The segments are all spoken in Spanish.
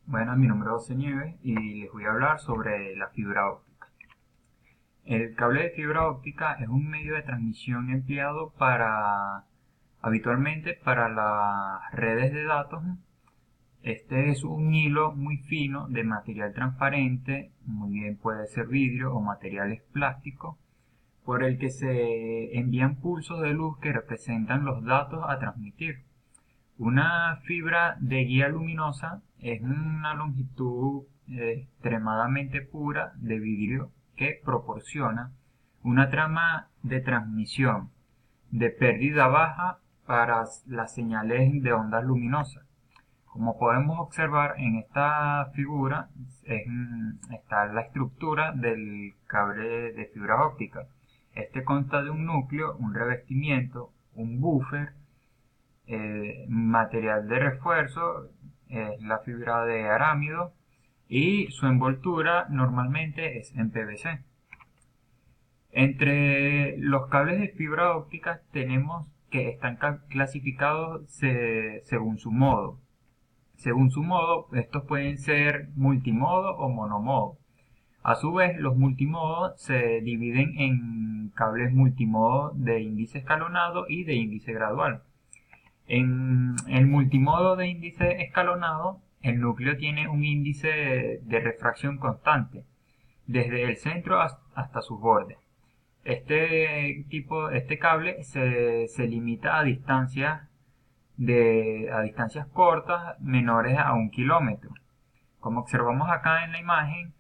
Bueno, mi nombre es José Nieves y les voy a hablar sobre la fibra óptica. El cable de fibra óptica es un medio de transmisión empleado habitualmente para las redes de datos. Este es un hilo muy fino de material transparente, muy bien puede ser vidrio o materiales plásticos, por el que se envían pulsos de luz que representan los datos a transmitir. Una fibra de guía luminosa es una longitud extremadamente pura de vidrio que proporciona una trama de transmisión de pérdida baja para las señales de ondas luminosas. Como podemos observar en esta figura, está la estructura del cable de fibra óptica. Este consta de un núcleo, un revestimiento, un buffer, material de refuerzo, la fibra de arámido, y su envoltura normalmente es en PVC. Entre los cables de fibra óptica tenemos que están clasificados según su modo. Según su modo, estos pueden ser multimodo o monomodo. A su vez, los multimodos se dividen en cables multimodo de índice escalonado y de índice gradual. En el multimodo de índice escalonado, el núcleo tiene un índice de refracción constante, desde el centro hasta sus bordes. Este cable se limita a distancias cortas, menores a 1 kilómetro. Como observamos acá en la imagen,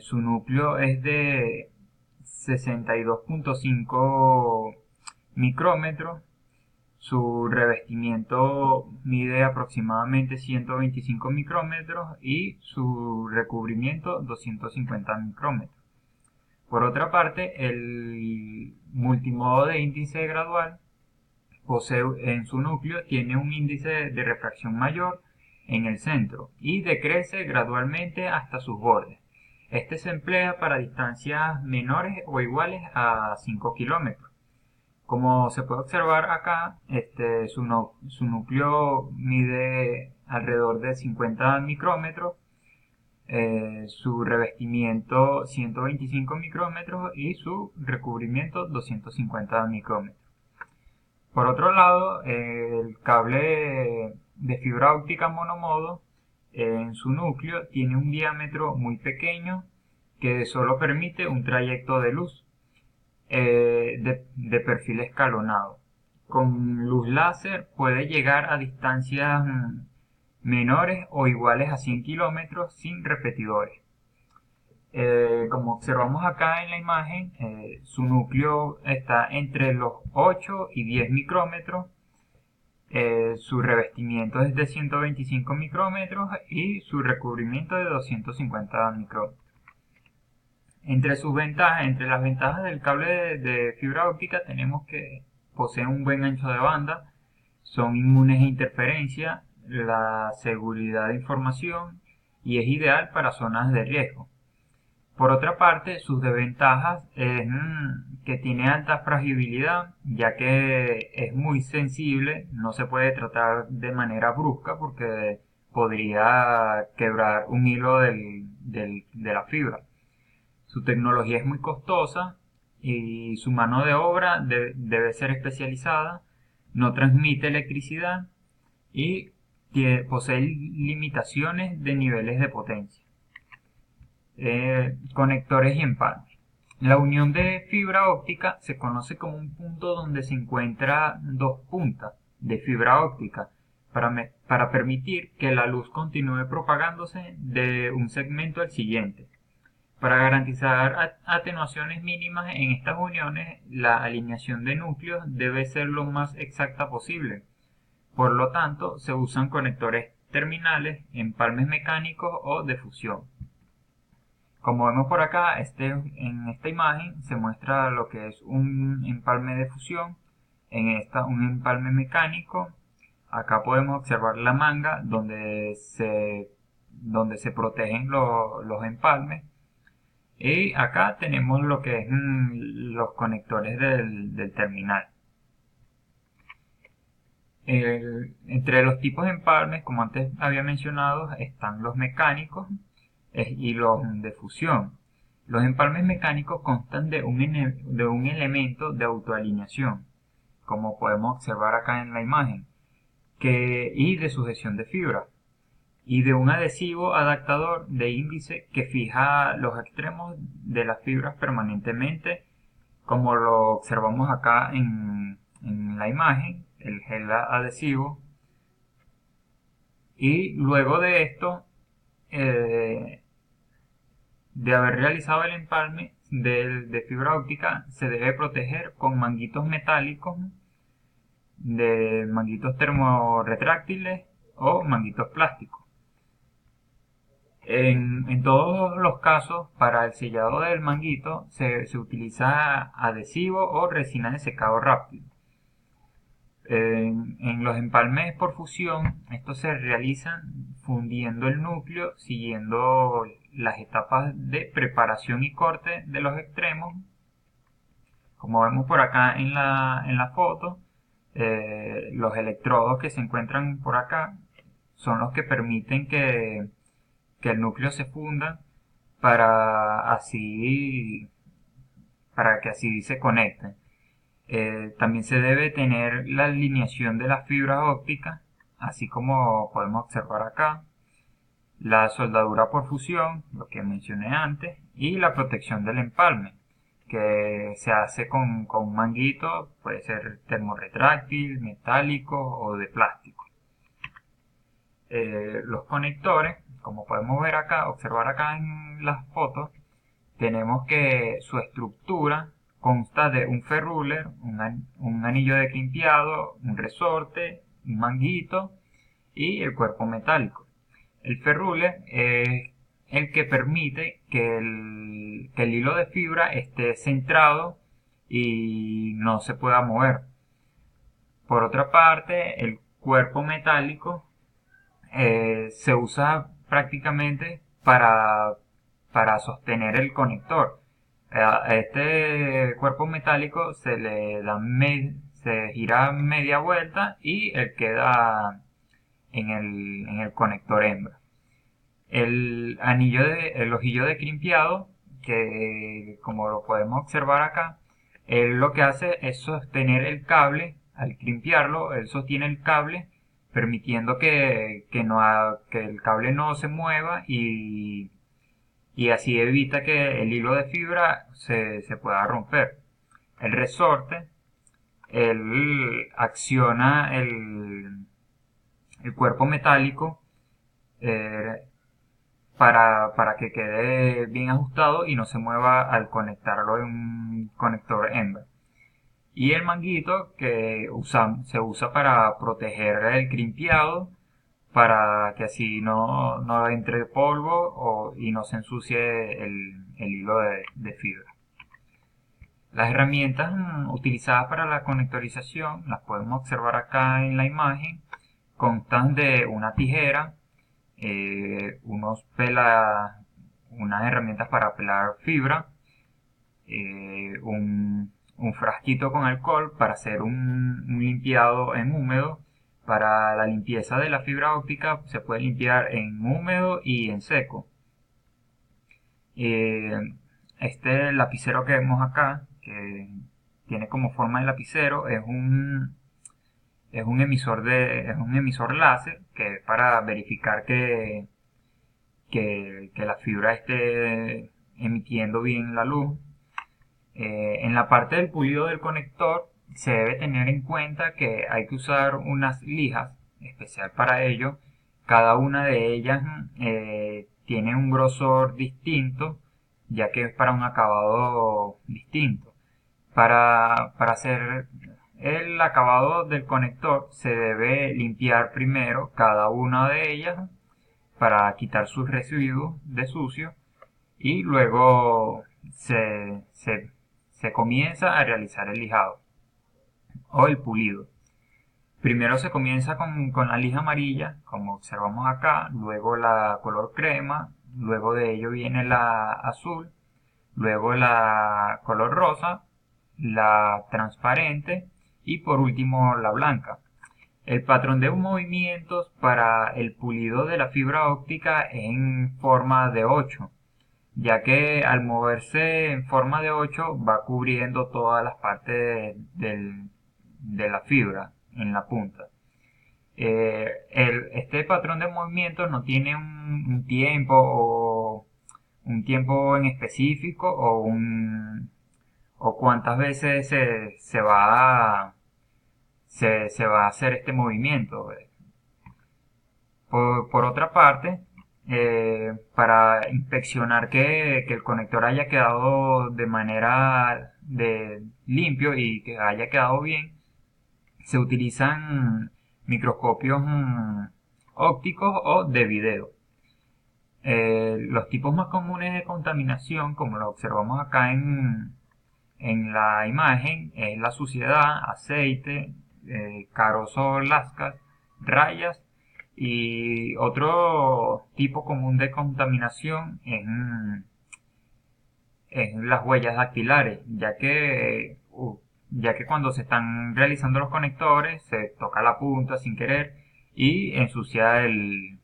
su núcleo es de 62,5 micrómetros. Su revestimiento mide aproximadamente 125 micrómetros y su recubrimiento 250 micrómetros. Por otra parte, el multimodo de índice gradual posee en su núcleo tiene un índice de refracción mayor en el centro y decrece gradualmente hasta sus bordes. Este se emplea para distancias menores o iguales a 5 kilómetros. Como se puede observar acá, su núcleo mide alrededor de 50 micrómetros, su revestimiento 125 micrómetros y su recubrimiento 250 micrómetros. Por otro lado, el cable de fibra óptica monomodo en su núcleo tiene un diámetro muy pequeño que solo permite un trayecto de luz de perfil escalonado. Con luz láser puede llegar a distancias menores o iguales a 100 kilómetros sin repetidores. Como observamos acá en la imagen, su núcleo está entre los 8 y 10 micrómetros. Su revestimiento es de 125 micrómetros y su recubrimiento de 250 micrómetros. Entre las ventajas del cable de fibra óptica tenemos que posee un buen ancho de banda, son inmunes a interferencia, la seguridad de información y es ideal para zonas de riesgo. Por otra parte, sus desventajas es que tiene alta fragilidad, ya que es muy sensible, no se puede tratar de manera brusca porque podría quebrar un hilo de la fibra. Su tecnología es muy costosa y su mano de obra debe ser especializada, no transmite electricidad y posee limitaciones de niveles de potencia. Conectores y empalmes. La unión de fibra óptica se conoce como un punto donde se encuentran dos puntas de fibra óptica para permitir que la luz continúe propagándose de un segmento al siguiente. Para garantizar atenuaciones mínimas en estas uniones, la alineación de núcleos debe ser lo más exacta posible. Por lo tanto, se usan conectores terminales, empalmes mecánicos o de fusión. Como vemos por acá, en esta imagen se muestra lo que es un empalme de fusión, en esta un empalme mecánico. Acá podemos observar la manga donde se protegen los empalmes. Y acá tenemos lo que es los conectores del terminal. Entre los tipos de empalmes, como antes había mencionado, están los mecánicos y los de fusión. Los empalmes mecánicos constan de de un elemento de autoalineación, como podemos observar acá en la imagen, y de sujeción de fibra, y de un adhesivo adaptador de índice que fija los extremos de las fibras permanentemente, como lo observamos acá en la imagen, el gel adhesivo. Y luego de esto, eh, de haber realizado el empalme de fibra óptica, se debe proteger con manguitos metálicos, de manguitos termorretráctiles o manguitos plásticos. En todos los casos, para el sellado del manguito se utiliza adhesivo o resina de secado rápido. En los empalmes por fusión, estos se realizan fundiendo el núcleo siguiendo las etapas de preparación y corte de los extremos. Como vemos por acá en la foto, los electrodos que se encuentran por acá son los que permiten que el núcleo se funda para que así se conecten. También se debe tener la alineación de las fibras ópticas, así como podemos observar acá, la soldadura por fusión, lo que mencioné antes, y la protección del empalme, que se hace con un manguito, puede ser termorretráctil, metálico o de plástico. Los conectores, como podemos ver acá, observar acá en las fotos, tenemos que su estructura consta de un ferruler, un anillo de crimpiado, un resorte, un manguito y el cuerpo metálico. El ferruler es el que permite que el hilo de fibra esté centrado y no se pueda mover. Por otra parte, el cuerpo metálico se usa prácticamente para sostener el conector. A este cuerpo metálico se gira media vuelta y él queda en el conector hembra. El ojillo de crimpiado, que como lo podemos observar acá, él lo que hace es sostener el cable. Al crimpiarlo, él sostiene el cable permitiendo que el cable no se mueva y así evita que el hilo de fibra se pueda romper. El resorte, él acciona el cuerpo metálico eh, para que quede bien ajustado y no se mueva al conectarlo en un conector hembra. Y el manguito que se usa para proteger el crimpiado, para que así no entre polvo y no se ensucie el hilo de fibra. Las herramientas utilizadas para la conectorización las podemos observar acá en la imagen. Constan de una tijera, unas herramientas para pelar fibra, un frasquito con alcohol para hacer un limpiado en húmedo. Para la limpieza de la fibra óptica se puede limpiar en húmedo y en seco. Este lapicero que vemos acá, que tiene como forma de lapicero, es un emisor láser, que es para verificar que la fibra esté emitiendo bien la luz. En la parte del pulido del conector se debe tener en cuenta que hay que usar unas lijas especial para ello. Cada una de ellas tiene un grosor distinto, ya que es para un acabado distinto. Para hacer el acabado del conector se debe limpiar primero cada una de ellas para quitar sus residuos de sucio y luego se comienza a realizar el lijado o el pulido. Primero se comienza con la lija amarilla, como observamos acá, luego la color crema, luego de ello viene la azul, luego la color rosa, la transparente y por último la blanca. El patrón de movimientos para el pulido de la fibra óptica es en forma de 8, ya que al moverse en forma de 8 va cubriendo todas las partes de la fibra en la punta. Este patrón de movimiento no tiene un tiempo o un tiempo en específico o cuántas veces se va a hacer este movimiento. Por otra parte, para inspeccionar que el conector haya quedado de manera limpio y que haya quedado bien, se utilizan microscopios ópticos o de video. Los tipos más comunes de contaminación, como lo observamos acá en la imagen, es la suciedad, aceite, carozo, lascas, rayas, y otro tipo común de contaminación es las huellas dactilares, ya que cuando se están realizando los conectores se toca la punta sin querer y ensucia el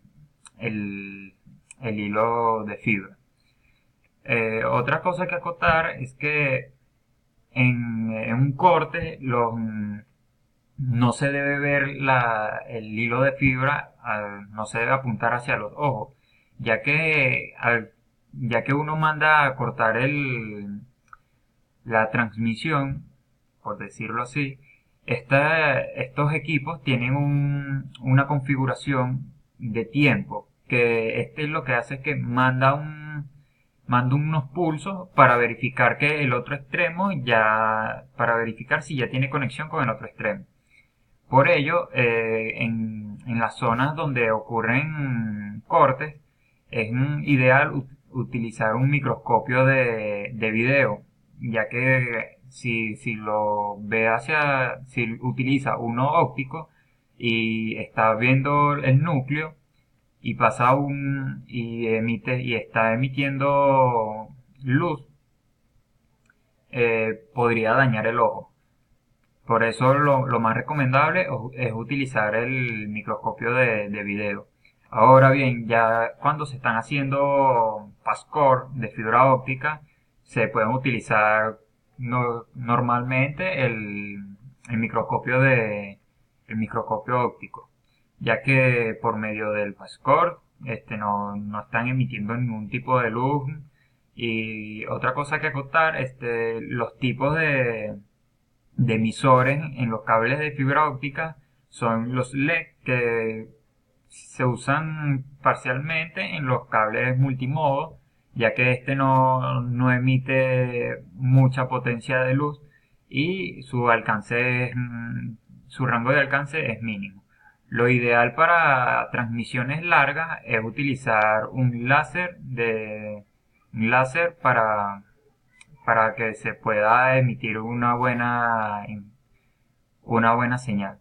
hilo de fibra. Otra cosa que acotar es que en un corte no se debe ver el hilo de fibra, no se debe apuntar hacia los ojos, ya que uno manda a cortar la transmisión, por decirlo así. Estos equipos tienen una configuración de tiempo, que este lo que hace es que manda unos pulsos para verificar que el otro extremo para verificar si ya tiene conexión con el otro extremo. Por ello, en las zonas donde ocurren cortes, es ideal utilizar un microscopio de video, ya que si utiliza uno óptico y está viendo el núcleo y y está emitiendo luz, podría dañar el ojo. Por eso lo más recomendable es utilizar el microscopio de video. Ahora bien, ya cuando se están haciendo pascore de fibra óptica, se pueden utilizar normalmente el microscopio el microscopio óptico, ya que por medio del pascore no están emitiendo ningún tipo de luz. Y otra cosa que acotar, los tipos de emisores en los cables de fibra óptica son los LED, que se usan parcialmente en los cables multimodo, ya que no emite mucha potencia de luz y su rango de alcance es mínimo. Lo ideal para transmisiones largas es utilizar un láser para que se pueda emitir una buena señal.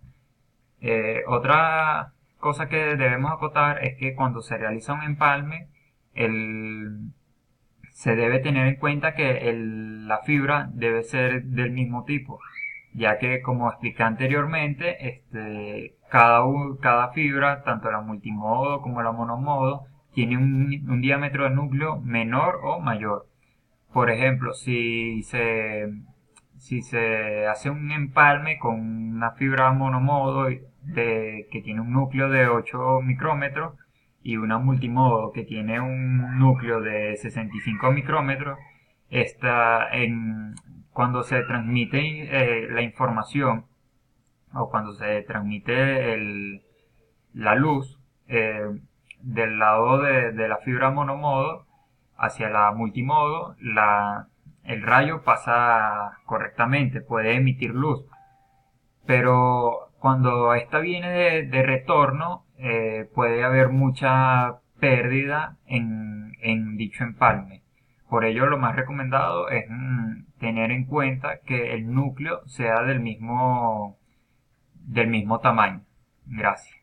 Otra cosa que debemos acotar es que cuando se realiza un empalme, se debe tener en cuenta que la fibra debe ser del mismo tipo, ya que, como expliqué anteriormente, cada fibra, tanto la multimodo como la monomodo, tiene un diámetro de núcleo menor o mayor. Por ejemplo, si se hace un empalme con una fibra monomodo que tiene un núcleo de 8 micrómetros y una multimodo que tiene un núcleo de 65 micrómetros, cuando se transmite la información o cuando se transmite la luz del lado de la fibra monomodo hacia la multimodo, el rayo pasa correctamente, puede emitir luz. Pero cuando esta viene de retorno, puede haber mucha pérdida en dicho empalme. Por ello, lo más recomendado es tener en cuenta que el núcleo sea del mismo tamaño. Gracias.